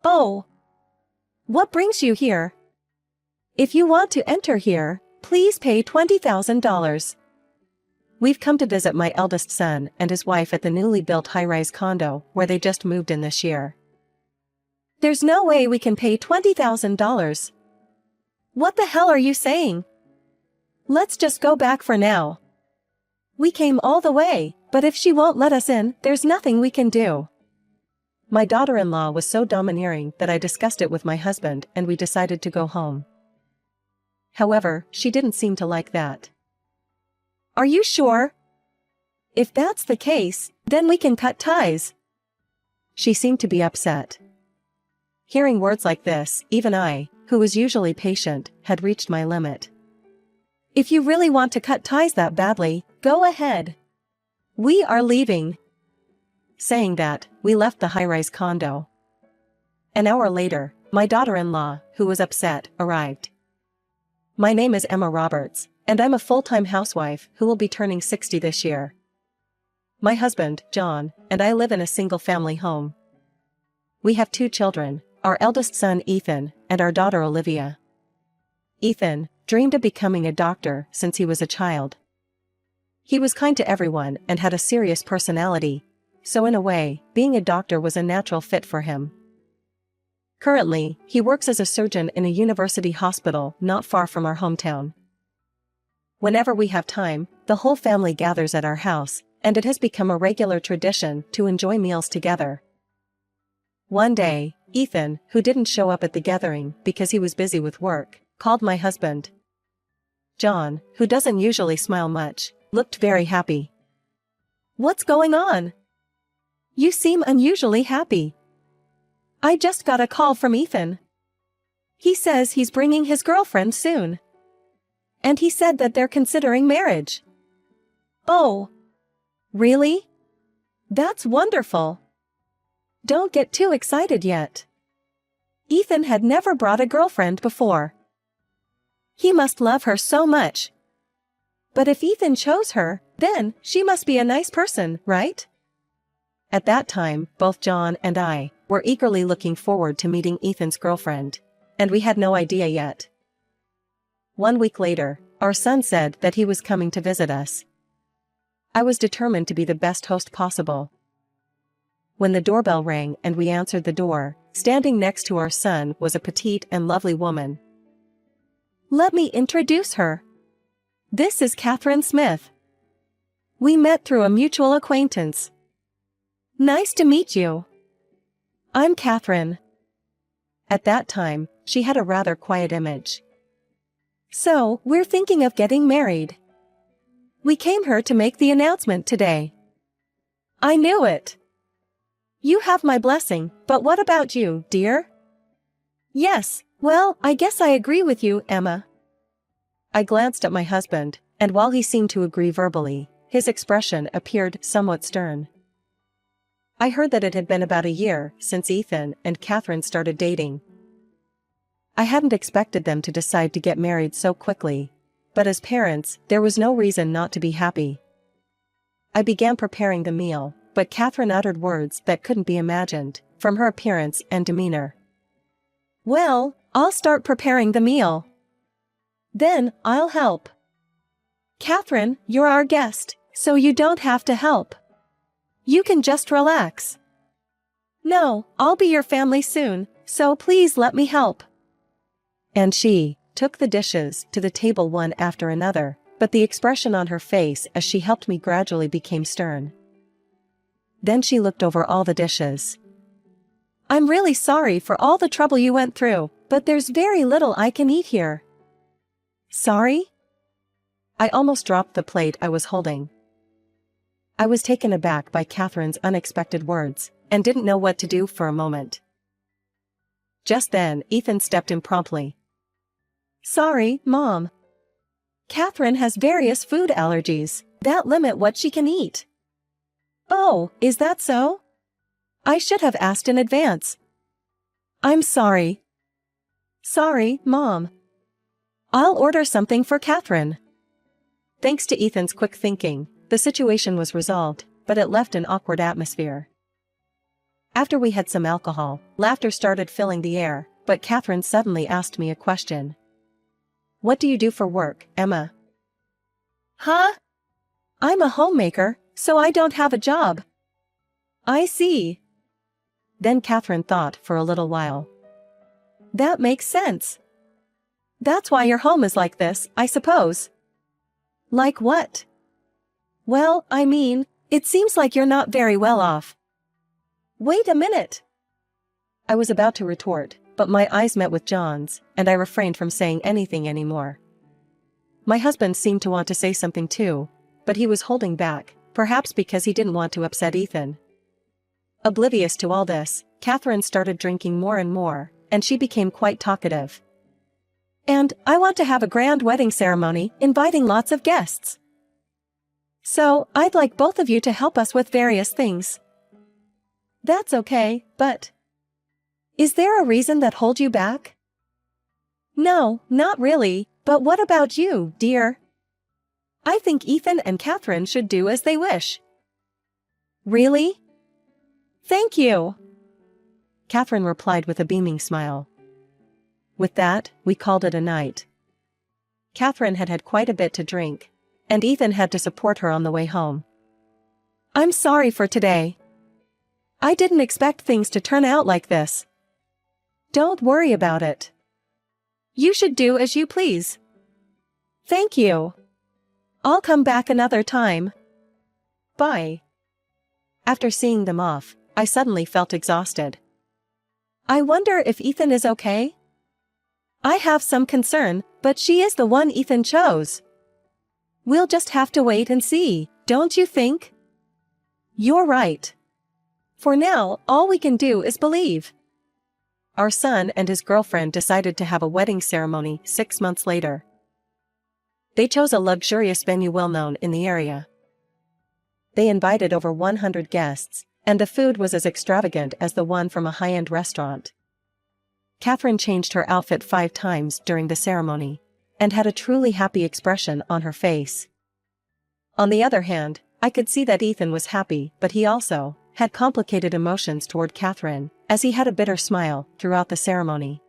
Oh, what brings you here? If you want to enter here, please pay $20,000. We've come to visit my eldest son and his wife at the newly built high-rise condo where they just moved in this year. There's no way we can pay $20,000. What the hell are you saying? Let's just go back for now. We came all the way, but if she won't let us in, there's nothing we can do. My daughter-in-law was so domineering that I discussed it with my husband and we decided to go home. However, she didn't seem to like that. Are you sure? If that's the case, then we can cut ties. She seemed to be upset. Hearing words like this, even I, who was usually patient, had reached my limit. If you really want to cut ties that badly, go ahead. We are leaving. Saying that, we left the high-rise condo. An hour later, my daughter-in-law, who was upset, arrived. My name is Emma Roberts, and I'm a full-time housewife who will be turning 60 this year. My husband, John, and I live in a single-family home. We have 2 children, our eldest son Ethan, and our daughter Olivia. Ethan dreamed of becoming a doctor since he was a child. He was kind to everyone and had a serious personality, so in a way, being a doctor was a natural fit for him. Currently, he works as a surgeon in a university hospital not far from our hometown. Whenever we have time, the whole family gathers at our house, and it has become a regular tradition to enjoy meals together. One day, Ethan, who didn't show up at the gathering because he was busy with work, called my husband. John, who doesn't usually smile much, looked very happy. What's going on? You seem unusually happy. I just got a call from Ethan. He says he's bringing his girlfriend soon. And he said that they're considering marriage. Oh. Really? That's wonderful. Don't get too excited yet. Ethan had never brought a girlfriend before. He must love her so much. But if Ethan chose her, then she must be a nice person, right? At that time, both John and I were eagerly looking forward to meeting Ethan's girlfriend, and we had no idea yet. 1 week later, our son said that he was coming to visit us. I was determined to be the best host possible. When the doorbell rang and we answered the door, standing next to our son was a petite and lovely woman. Let me introduce her. This is Catherine Smith. We met through a mutual acquaintance. Nice to meet you. I'm Catherine. At that time, she had a rather quiet image. So, we're thinking of getting married. We came here to make the announcement today. I knew it. You have my blessing, but what about you, dear? Yes, well, I guess I agree with you, Emma. I glanced at my husband, and while he seemed to agree verbally, his expression appeared somewhat stern. I heard that it had been about a year since Ethan and Catherine started dating. I hadn't expected them to decide to get married so quickly, but as parents, there was no reason not to be happy. I began preparing the meal, but Catherine uttered words that couldn't be imagined, from her appearance and demeanor. Well, I'll start preparing the meal. Then, I'll help. Catherine, you're our guest, so you don't have to help. You can just relax. No, I'll be your family soon, so please let me help. And she took the dishes to the table one after another, but the expression on her face as she helped me gradually became stern. Then she looked over all the dishes. I'm really sorry for all the trouble you went through, but there's very little I can eat here. Sorry? I almost dropped the plate I was holding. I was taken aback by Catherine's unexpected words, and didn't know what to do for a moment. Just then, Ethan stepped in promptly. Sorry, Mom. Catherine has various food allergies that limit what she can eat. Oh, is that so? I should have asked in advance. I'm sorry. Sorry, Mom. I'll order something for Catherine. Thanks to Ethan's quick thinking, the situation was resolved, but it left an awkward atmosphere. After we had some alcohol, laughter started filling the air, but Catherine suddenly asked me a question. "What do you do for work, Emma?" "Huh? I'm a homemaker, so I don't have a job." "I see." Then Catherine thought for a little while. "That makes sense. That's why your home is like this, I suppose." "Like what?" "Well, I mean, it seems like you're not very well off." "Wait a minute." I was about to retort, but my eyes met with John's, and I refrained from saying anything anymore. My husband seemed to want to say something too, but he was holding back, perhaps because he didn't want to upset Ethan. Oblivious to all this, Catherine started drinking more and more, and she became quite talkative. "And I want to have a grand wedding ceremony, inviting lots of guests. So, I'd like both of you to help us with various things." "That's okay, but is there a reason that holds you back?" "No, not really, but what about you, dear?" "I think Ethan and Catherine should do as they wish." "Really? Thank you," Catherine replied with a beaming smile. With that, we called it a night. Catherine had had quite a bit to drink, and Ethan had to support her on the way home. "I'm sorry for today. I didn't expect things to turn out like this." "Don't worry about it. You should do as you please." "Thank you. I'll come back another time. Bye." After seeing them off, I suddenly felt exhausted. I wonder if Ethan is okay? I have some concern, but she is the one Ethan chose. We'll just have to wait and see, don't you think? You're right. For now, all we can do is believe. Our son and his girlfriend decided to have a wedding ceremony 6 months later. They chose a luxurious venue well known in the area. They invited over 100 guests, and the food was as extravagant as the one from a high-end restaurant. Catherine changed her outfit 5 times during the ceremony, and had a truly happy expression on her face. On the other hand, I could see that Ethan was happy, but he also had complicated emotions toward Catherine, as he had a bitter smile throughout the ceremony.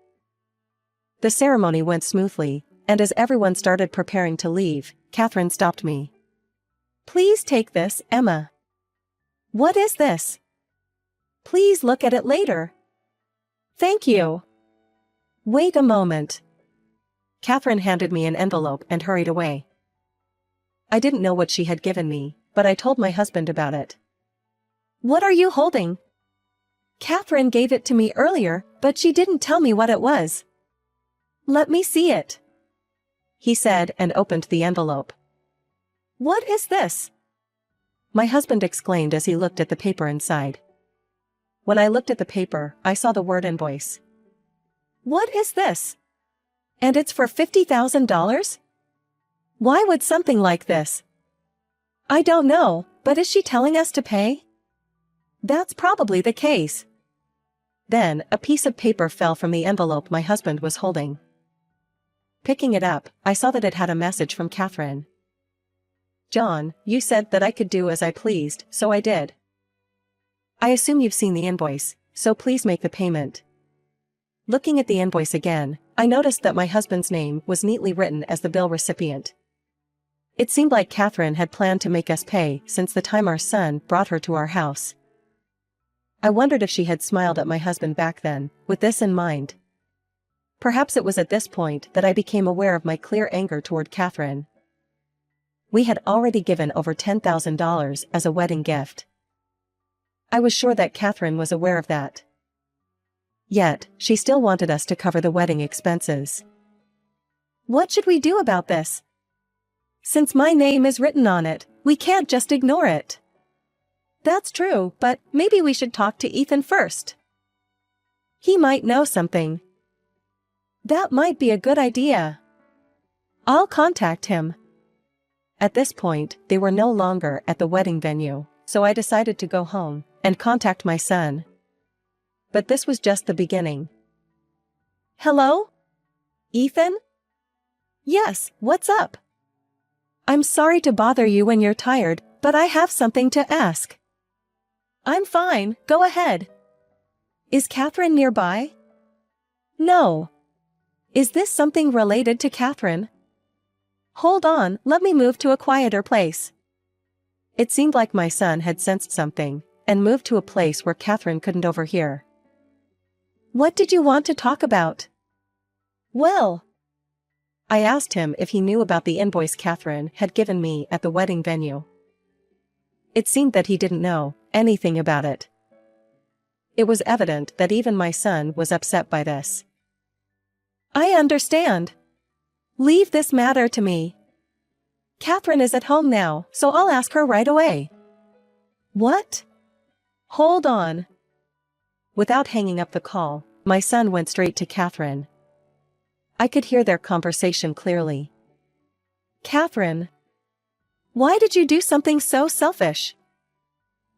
The ceremony went smoothly, and as everyone started preparing to leave, Catherine stopped me. "Please take this, Emma." "What is this?" "Please look at it later." "Thank you." "Wait a moment." Catherine handed me an envelope and hurried away. I didn't know what she had given me, but I told my husband about it. "What are you holding?" "Catherine gave it to me earlier, but she didn't tell me what it was." "Let me see it," he said and opened the envelope. "What is this?" my husband exclaimed as he looked at the paper inside. When I looked at the paper, I saw the word invoice. "What is this? And it's for $50,000? Why would something like this?" "I don't know, but is she telling us to pay?" "That's probably the case." Then, a piece of paper fell from the envelope my husband was holding. Picking it up, I saw that it had a message from Catherine. "John, you said that I could do as I pleased, so I did. I assume you've seen the invoice, so please make the payment." Looking at the invoice again, I noticed that my husband's name was neatly written as the bill recipient. It seemed like Catherine had planned to make us pay since the time our son brought her to our house. I wondered if she had smiled at my husband back then, with this in mind. Perhaps it was at this point that I became aware of my clear anger toward Catherine. We had already given over $10,000 as a wedding gift. I was sure that Catherine was aware of that. Yet, she still wanted us to cover the wedding expenses. "What should we do about this? Since my name is written on it, we can't just ignore it." "That's true, but maybe we should talk to Ethan first. He might know something." "That might be a good idea. I'll contact him." At this point, they were no longer at the wedding venue, so I decided to go home and contact my son. But this was just the beginning. "Hello? Ethan?" "Yes, what's up?" "I'm sorry to bother you when you're tired, but I have something to ask." "I'm fine, go ahead." Is Catherine nearby? No. Is this something related to Catherine? Hold on, let me move to a quieter place. It seemed like my son had sensed something and moved to a place where Catherine couldn't overhear. What did you want to talk about? Well, I asked him if he knew about the invoice Catherine had given me at the wedding venue. It seemed that he didn't know anything about it. It was evident that even my son was upset by this. I understand. Leave this matter to me. Catherine is at home now, so I'll ask her right away. What? Hold on. Without hanging up the call, my son went straight to Catherine. I could hear their conversation clearly. Catherine, why did you do something so selfish?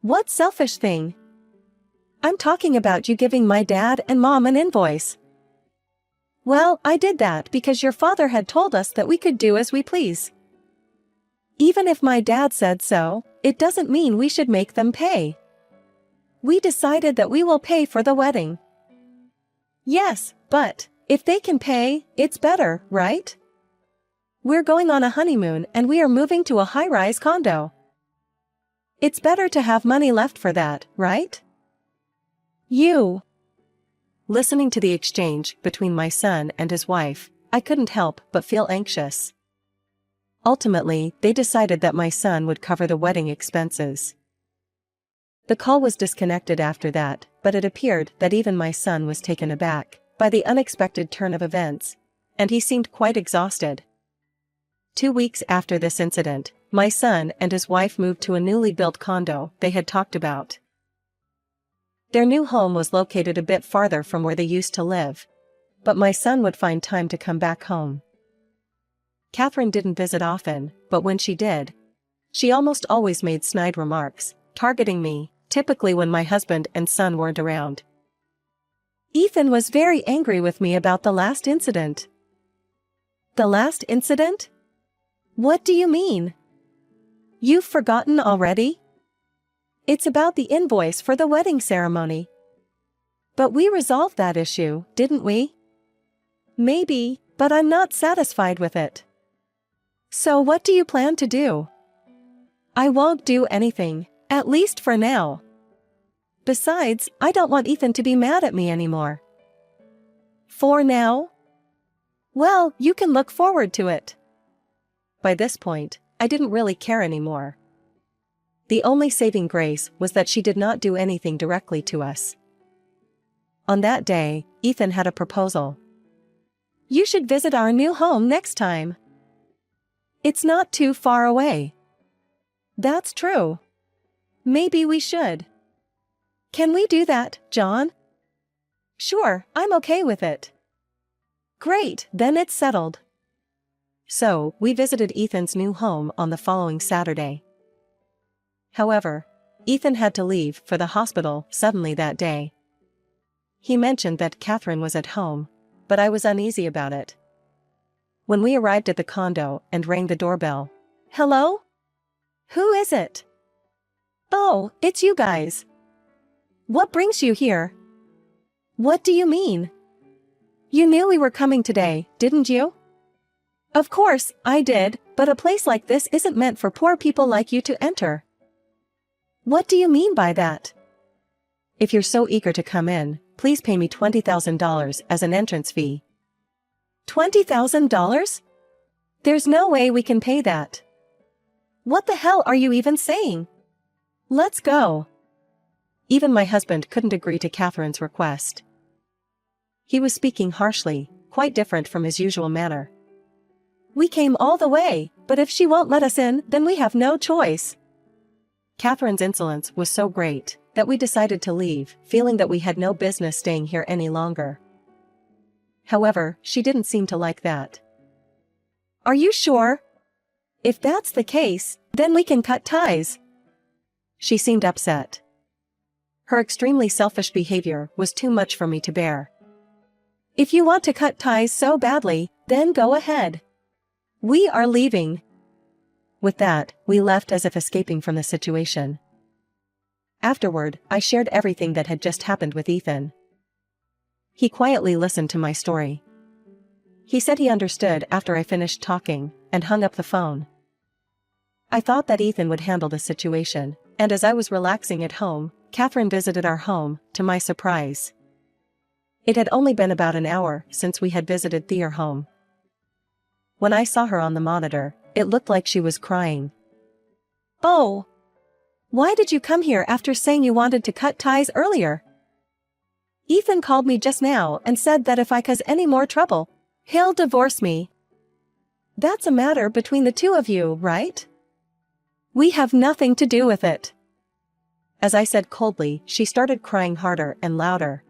What selfish thing? I'm talking about you giving my dad and mom an invoice. Well, I did that because your father had told us that we could do as we please. Even if my dad said so, it doesn't mean we should make them pay. We decided that we will pay for the wedding. Yes, but if they can pay, it's better, right? We're going on a honeymoon and we are moving to a high-rise condo. It's better to have money left for that, right? Listening to the exchange between my son and his wife, I couldn't help but feel anxious. Ultimately, they decided that my son would cover the wedding expenses. The call was disconnected after that, but it appeared that even my son was taken aback by the unexpected turn of events, and he seemed quite exhausted. 2 weeks after this incident, my son and his wife moved to a newly built condo they had talked about. Their new home was located a bit farther from where they used to live, but my son would find time to come back home. Catherine didn't visit often, but when she did, she almost always made snide remarks, targeting me, typically when my husband and son weren't around. Ethan was very angry with me about the last incident. The last incident? What do you mean? You've forgotten already? It's about the invoice for the wedding ceremony. But we resolved that issue, didn't we? Maybe, but I'm not satisfied with it. So what do you plan to do? I won't do anything, at least for now. Besides, I don't want Ethan to be mad at me anymore. For now? Well, you can look forward to it. By this point, I didn't really care anymore. The only saving grace was that she did not do anything directly to us. On that day, Ethan had a proposal. You should visit our new home next time. It's not too far away. That's true. Maybe we should. Can we do that, John? Sure, I'm okay with it. Great, then it's settled. So, we visited Ethan's new home on the following Saturday. However, Ethan had to leave for the hospital suddenly that day. He mentioned that Catherine was at home, but I was uneasy about it. When we arrived at the condo and rang the doorbell, "Hello? Who is it?" "Oh, it's you guys. What brings you here?" "What do you mean? You knew we were coming today, didn't you?" "Of course, I did, but a place like this isn't meant for poor people like you to enter." "What do you mean by that?" "If you're so eager to come in, please pay me $20,000 as an entrance fee." $20,000? There's no way we can pay that. What the hell are you even saying? Let's go. Even my husband couldn't agree to Catherine's request. He was speaking harshly, quite different from his usual manner. "We came all the way, but if she won't let us in, then we have no choice." Catherine's insolence was so great that we decided to leave, feeling that we had no business staying here any longer. However, she didn't seem to like that. "Are you sure? If that's the case, then we can cut ties." She seemed upset. Her extremely selfish behavior was too much for me to bear. "If you want to cut ties so badly, then go ahead. We are leaving." With that, we left as if escaping from the situation. Afterward, I shared everything that had just happened with Ethan, He quietly listened to my story. He said he understood after I finished talking, and hung up the phone. I thought that Ethan would handle the situation, and as I was relaxing at home, Catherine visited our home, to my surprise. It had only been about an hour since we had visited their home. When I saw her on the monitor, it looked like she was crying. "Oh! Why did you come here after saying you wanted to cut ties earlier? Ethan called me just now and said that if I cause any more trouble, he'll divorce me. That's a matter between the two of you, right? We have nothing to do with it." As I said coldly, she started crying harder and louder.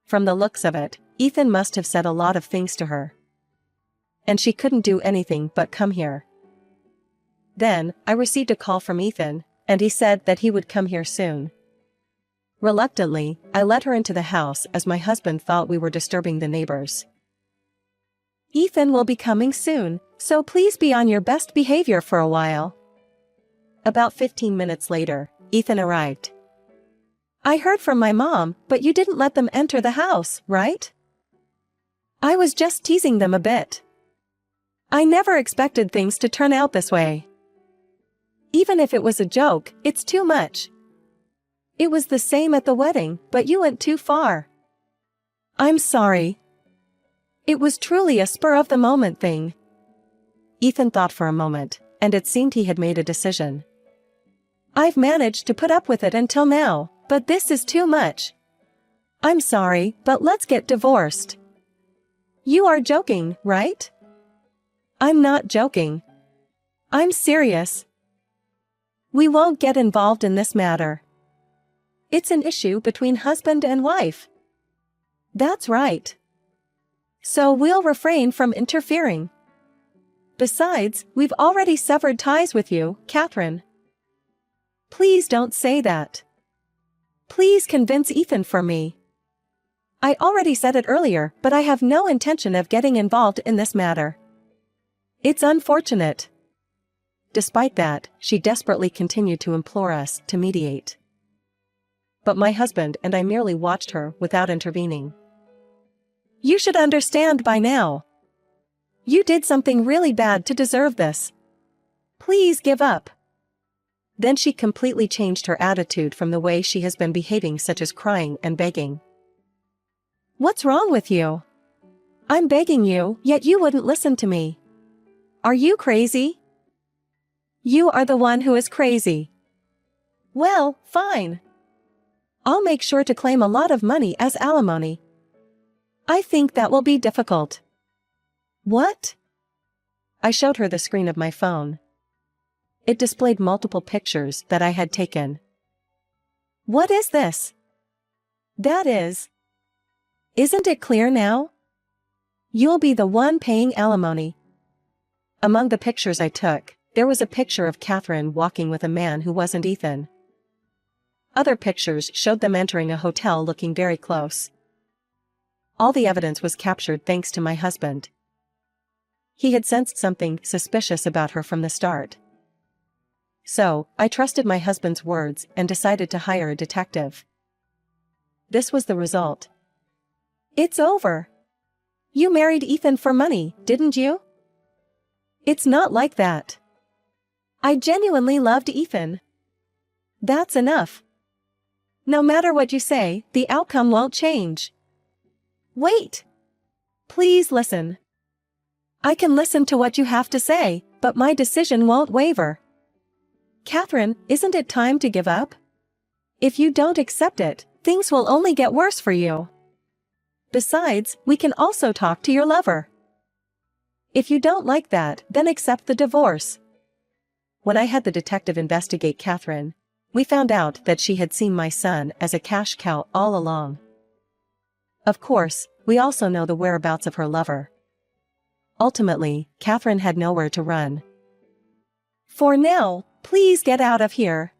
From the looks of it, Ethan must have said a lot of things to her. And she couldn't do anything but come here. Then, I received a call from Ethan, and he said that he would come here soon. Reluctantly, I let her into the house as my husband thought we were disturbing the neighbors. "Ethan will be coming soon, so please be on your best behavior for a while." About 15 minutes later, Ethan arrived. "I heard from my mom, but you didn't let them enter the house, right?" "I was just teasing them a bit. I never expected things to turn out this way. Even if it was a joke, it's too much. It was the same at the wedding, but you went too far. I'm sorry. It was truly a spur-of-the-moment thing." Ethan thought for a moment, and it seemed he had made a decision. "I've managed to put up with it until now, but this is too much. I'm sorry, but let's get divorced." "You are joking, right?" "I'm not joking. I'm serious. We won't get involved in this matter. It's an issue between husband and wife." "That's right. So we'll refrain from interfering. Besides, we've already severed ties with you, Catherine." "Please don't say that. Please convince Ethan for me. I already said it earlier, but I have no intention of getting involved in this matter. It's unfortunate." Despite that, she desperately continued to implore us to mediate. But my husband and I merely watched her without intervening. "You should understand by now. You did something really bad to deserve this. Please give up." Then she completely changed her attitude from the way she has been behaving, such as crying and begging. "What's wrong with you? I'm begging you, yet you wouldn't listen to me. Are you crazy?" "You are the one who is crazy." "Well, fine. I'll make sure to claim a lot of money as alimony." "I think that will be difficult." "What?" I showed her the screen of my phone. It displayed multiple pictures that I had taken. "What is this?" "That is. Isn't it clear now? You'll be the one paying alimony." Among the pictures I took, there was a picture of Catherine walking with a man who wasn't Ethan. Other pictures showed them entering a hotel looking very close. All the evidence was captured thanks to my husband. He had sensed something suspicious about her from the start. So, I trusted my husband's words and decided to hire a detective. This was the result. "It's over. You married Ethan for money, didn't you?" "It's not like that. I genuinely loved Ethan. That's enough. No matter what you say, the outcome won't change." "Wait. Please listen. I can listen to what you have to say, but my decision won't waver. Catherine, isn't it time to give up? If you don't accept it, things will only get worse for you. Besides, we can also talk to your lover. If you don't like that, then accept the divorce." When I had the detective investigate Catherine, we found out that she had seen my son as a cash cow all along. Of course, we also know the whereabouts of her lover. Ultimately, Catherine had nowhere to run. "For now, please get out of here.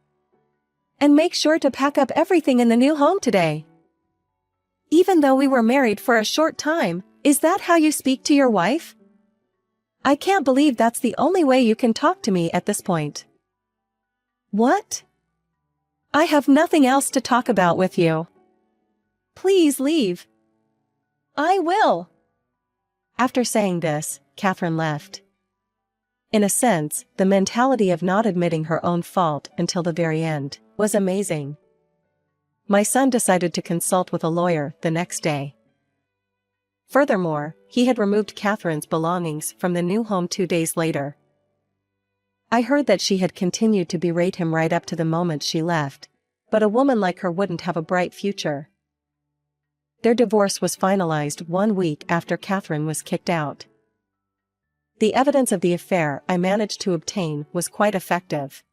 And make sure to pack up everything in the new home today." "Even though we were married for a short time, is that how you speak to your wife? I can't believe that's the only way you can talk to me at this point." "What? I have nothing else to talk about with you. Please leave." I will. After saying this, Catherine left. In a sense, the mentality of not admitting her own fault until the very end was amazing. My son decided to consult with a lawyer the next day. Furthermore, he had removed Catherine's belongings from the new home 2 days later. I heard that she had continued to berate him right up to the moment she left, but a woman like her wouldn't have a bright future. Their divorce was finalized 1 week after Catherine was kicked out. The evidence of the affair I managed to obtain was quite effective.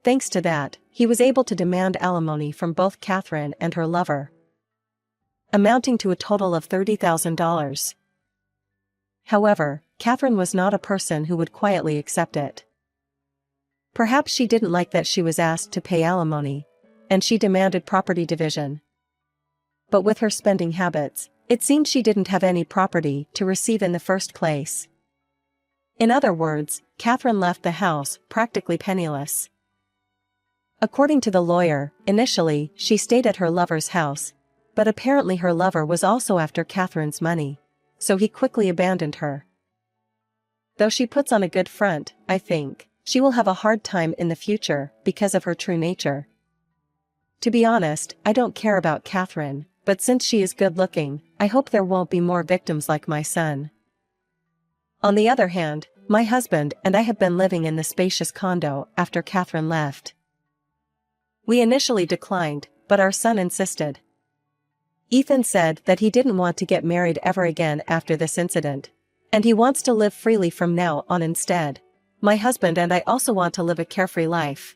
Thanks to that, he was able to demand alimony from both Catherine and her lover, amounting to a total of $30,000. However, Catherine was not a person who would quietly accept it. Perhaps she didn't like that she was asked to pay alimony, and she demanded property division. But with her spending habits, it seemed she didn't have any property to receive in the first place. In other words, Catherine left the house practically penniless. According to the lawyer, initially, she stayed at her lover's house, but apparently her lover was also after Catherine's money, so he quickly abandoned her. Though she puts on a good front, I think, she will have a hard time in the future because of her true nature. To be honest, I don't care about Catherine, but since she is good-looking, I hope there won't be more victims like my son. On the other hand, my husband and I have been living in the spacious condo after Catherine left. We initially declined, but our son insisted. Ethan said that he didn't want to get married ever again after this incident, and he wants to live freely from now on instead. My husband and I also want to live a carefree life.